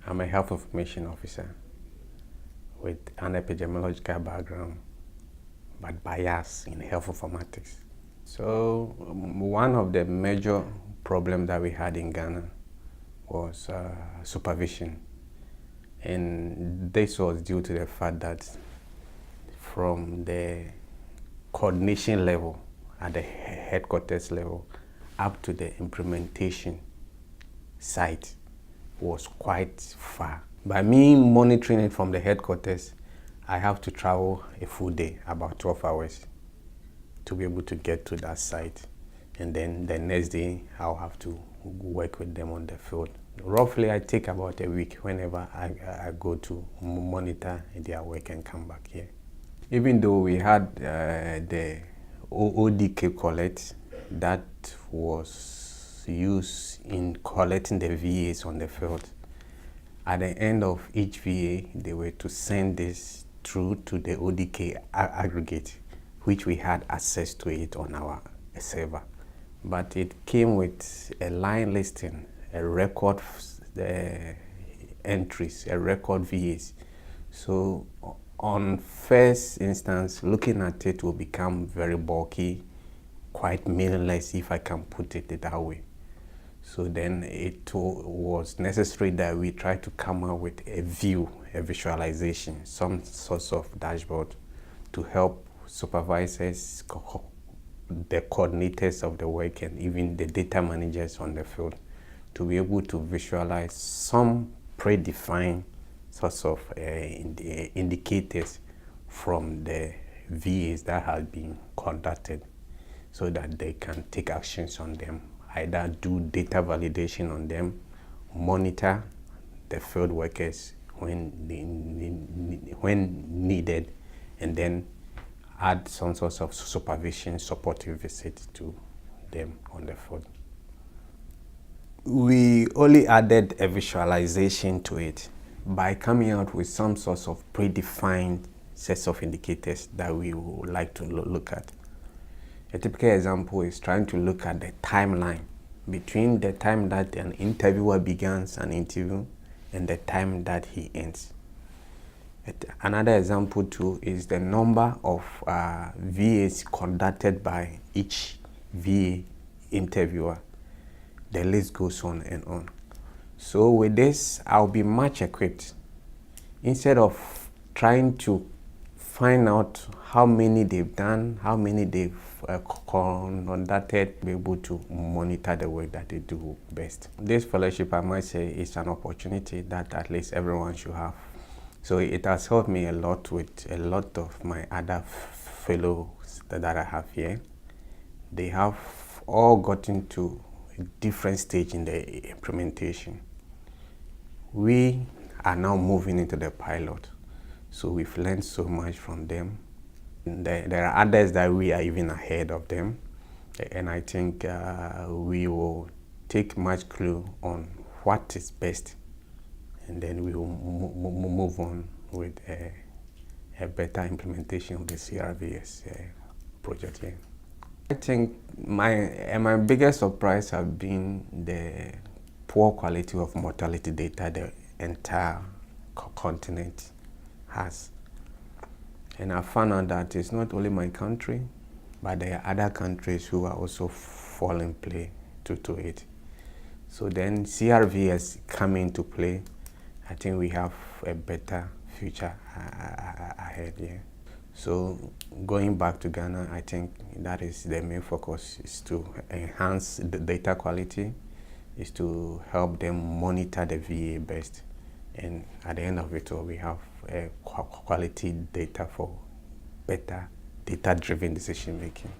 I'm a health information officer with an epidemiological background, but bias in health informatics. So one of the major problems that we had in Ghana was supervision. And this was due to the fact that from the coordination level at the headquarters level up to the implementation site was quite far. By me monitoring it from the headquarters, I have to travel a full day, about 12 hours, to be able to get to that site. And then the next day, I'll have to work with them on the field. Roughly, I take about a week whenever I go to monitor their work and come back here. Even though we had the ODK collect that was used in collecting the VAs on the field, at the end of each VA, they were to send this through to the ODK aggregate, which we had access to it on our server. But it came with a line listing, a record entries, a record VAs. So on first instance, looking at it will become very bulky, quite meaningless if I can put it that way. So then it was necessary that we try to come up with a view, a visualization, some sorts of dashboard to help supervisors, the coordinators of the work, and even the data managers on the field to be able to visualize some predefined sorts of indicators from the VAs that have been conducted so that they can take actions on them, either do data validation on them, monitor the field workers when needed, and then add some sorts of supervision, supportive visit to them on the field. We only added a visualization to it by coming out with some sorts of predefined sets of indicators that we would like to look at. A typical example is trying to look at the timeline between the time that an interviewer begins an interview and the time that he ends. Another example too is the number of VAs conducted by each VA interviewer. The list goes on and on. So with this, I'll be much equipped. Instead of trying to find out how many they've done, how many they've conducted, be able to monitor the work that they do best. This fellowship, I might say, is an opportunity that at least everyone should have. So it has helped me a lot with a lot of my other fellows that I have here. They have all gotten to a different stage in the implementation. We are now moving into the pilot. So we've learned so much from them. There are others that we are even ahead of them. And I think we will take much clue on what is best. And then we will move on with a better implementation of the CRVS project here. I think my biggest surprise has been the poor quality of mortality data the entire continent has. And I found out that it's not only my country, but there are other countries who are also falling prey to it. So then CRVS come into play. I think we have a better future ahead here. So going back to Ghana, I think that is the main focus, is to enhance the data quality, is to help them monitor the VA best. And at the end of it all, we have quality data for better data-driven decision making.